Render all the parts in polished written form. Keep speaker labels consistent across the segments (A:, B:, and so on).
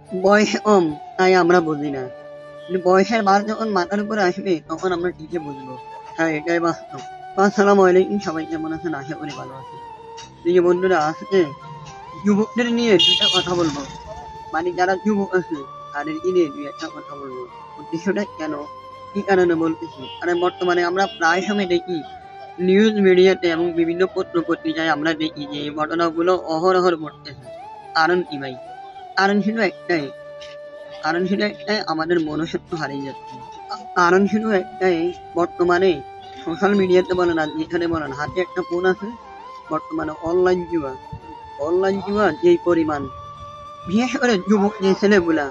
A: বয়স কম তাই আমরা বুঝি না, কিন্তু বয়সের ভার যখন মাথার উপরে আসবে তখন আমরা ঠিকই বুঝবো। হ্যাঁ, এটাই বাস্তব। তো আসসালামু আলাইকুম, সবাই কেমন আছেন? আশা করি ভালো আছেন। এই যে বন্ধুরা, আজকে যুবকদের নিয়ে দুইটা কথা বলবো। মানে যারা যুবক আছে তাদেরকে নিয়ে দুই একটা কথা বলবো। উদ্দেশ্যটা কেন, কি কারণে বলতেছি, কারণ বর্তমানে আমরা প্রায় সময় দেখি নিউজ মিডিয়াতে এবং বিভিন্ন পত্র পত্রিকায় আমরা দেখি যে এই ঘটনাগুলো অহরহ ঘটতেছে। কারণ কি ভাই? কারণ ছিল একটাই, আমাদের মনুষ্যত্ব হারিয়ে যাচ্ছে। কারণ ছিল একটাই, বর্তমানে সোশ্যাল মিডিয়াতে বলেন আর যেখানে বলেন হাতে একটা ফোন আছে। বর্তমানে অনলাইন জুয়া যেই পরিমাণ, বিশেষ করে যুবক যে ছেলেগুলা,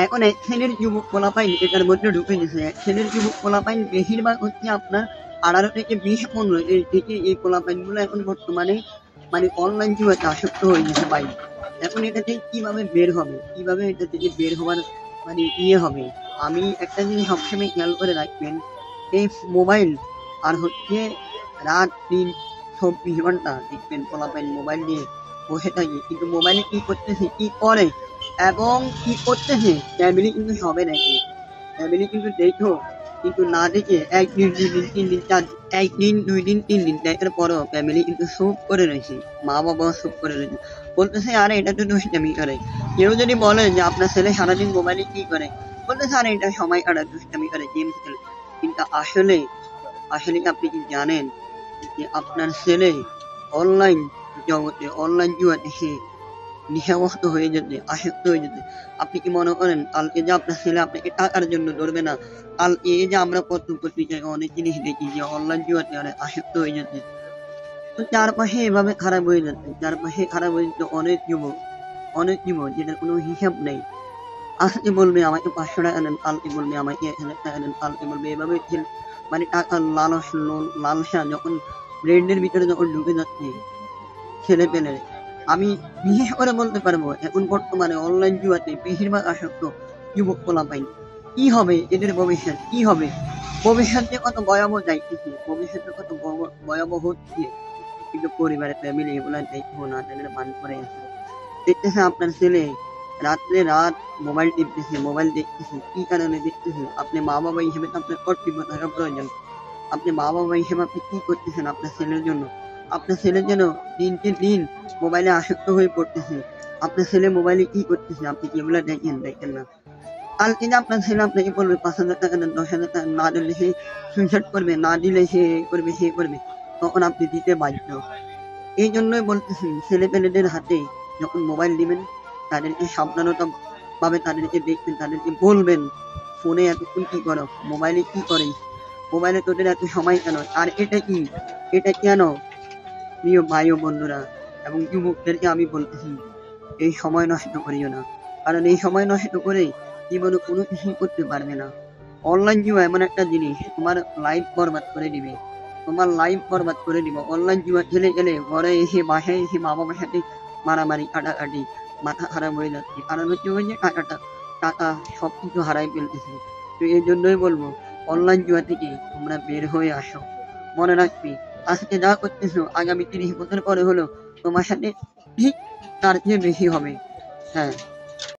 A: এখন এক শ্রেণীর যুবক পোলাপাইন এটার মধ্যে ঢুকে গেছে। এক শ্রেণীর যুবক পোলাপাইন বেশিরভাগ হচ্ছে আপনার 18 থেকে 20 15 এই থেকে এই পোলাপাইন গুলো এখন বর্তমানে মানে অনলাইন জুয়াতে আসক্ত হয়ে গেছে ভাই। এখন এটা থেকে কিভাবে বের হবে, কিভাবে এটা থেকে বের হওয়ার মানে হবে। আমি একটা জিনিস সবসময় খেয়াল করে রাখবেন, এই মোবাইল আর হচ্ছে রাত দিন 24 ঘন্টা দেখবেন পোলাপাইন মোবাইল নিয়ে বসে থাকে, কিন্তু মোবাইলে কি করতেছে, কি করে এবং কি করতেছে ফ্যামিলি কিন্তু সবে দেখে। ফ্যামিলি কিন্তু দেখো, কিন্তু না দেখে একদিন 2 দিন 3 দিন 4 একদিন 2 দিন 3 দিন দেখার পরও ফ্যামিলি কিন্তু চুপ করে রয়েছে। মা বাবাও চুপ করে রয়েছে, বলতেছে আরে এটা তো দুষ্টামি করে। কেউ যদি বলে যে আপনার ছেলে সারাদিন মোবাইলে কি করে, বলতেছে আরে এটা সময় কাটায়, দুষ্টামি করে, গেম খেলে। কিন্তু আসলে আসলে কি আপনি কি জানেন যে আপনার ছেলে অনলাইন জগতে, অনলাইন জুয়াতে সে নেশাগ্রস্ত হয়ে যেতে, আসক্ত হয়ে যেতে, আপনি কি মনে করেন কালকে যে আপনার ছেলে আপনাকে টাকার জন্য ধরবে না? কালকে এই যে আমরা পত্র পত্রিকায় অনেক জিনিস দেখি যে অনলাইন জুয়াতে অনেক আসক্ত হয়ে যেতে, তো চারপাশে এভাবে খারাপ হয়ে যাচ্ছে, চারপাশে খারাপ হয়ে যাচ্ছে অনেক যুবক যেটার কোনো হিসাব নেই। আজকে বলবে আমাকে 500 টাকা দেন, কালকে বলবে আমাকে 1000 টাকা দেন, কালকে বলবে এভাবে মানে টাকার লালসা যখন ব্রেনের ভিতরে যখন ঢুকে যাচ্ছে ছেলে পেলে, আমি বিশেষ করে বলতে পারবো এখন বর্তমানে অনলাইন জুয়াতে বেশিরভাগ আসক্ত যুবক পোলাপাইন। কি হবে এদের ভবিষ্যৎ, কি হবে ভবিষ্যৎ যে কত ভয়াবহ যাইতেছে, ভবিষ্যতে কত ভয়াবহ হচ্ছে, কিন্তু পরিবারের ফ্যামিলি এগুলা দেখবো না, তাদের বান করে আছে। দেখতেছে আপনার ছেলে রাত্রে রাত মোবাইল টিপতেছে, মোবাইল দেখতেছে, কি কারণে দেখতেছে? আপনি মা বাবা হিসেবে তো আপনার কর্তব্য থাকা প্রয়োজন। আপনি মা বাবা হিসেবে আপনি কি করতেছেন আপনার ছেলের জন্য? আপনার ছেলে যেন দিনকে দিন মোবাইলে আসক্ত হয়ে পড়তেছে। আপনার ছেলে মোবাইলে কি করতেছে আপনি কি এগুলা দেখেন না? কালকে যে আপনার ছেলে আপনাকে বলবে 5,000 টাকা দেন, 10,000 টাকা না দিলে সে সুইসাইড করবে, না দিলে সে করবে, সে করবে, তখন আপনি দিতে বাধ্য। এই জন্যই বলতেছি ছেলে পেলেদের হাতে যখন মোবাইল দিবেন তাদেরকে সাবধানতা ভাবে তাদেরকে দেখবেন, তাদেরকে বলবেন ফোনে এতক্ষণ কি করো, মোবাইলে কি করে, মোবাইলে তোদের এত সময় কেন, আর এটা কি, এটা কেন? প্রিয় ভাই ও বন্ধুরা এবং যুবকদেরকে আমি বলতেছি, এই সময় নষ্ট করিও না, কারণ এই সময় নষ্ট করে জীবনে কোনো কিছুই করতে পারবে না। অনলাইন জুয়া এমন একটা জিনিস তোমার লাইফ বরবাদ করে দিবে, তোমার লাইফ বরবাদ করে দিব। অনলাইন জুয়া খেলে গেলে ঘরে এসে, বাসায় এসে মা বাবার সাথে মারামারি কাটাকাটি, মাথা খারাপ হয়ে যাচ্ছে, কারণ হচ্ছে ওই যে টাকা সব কিছু হারাই ফেলতেছে। তো এই জন্যই বলবো অনলাইন জুয়া থেকে তোমরা বের হয়ে আসো। মনে রাখবে আজকে যা করতেছো আগামী 30 বছর পরে হলো তোমার সাথে ঠিক তার চেয়ে বেশি হবে। হ্যাঁ।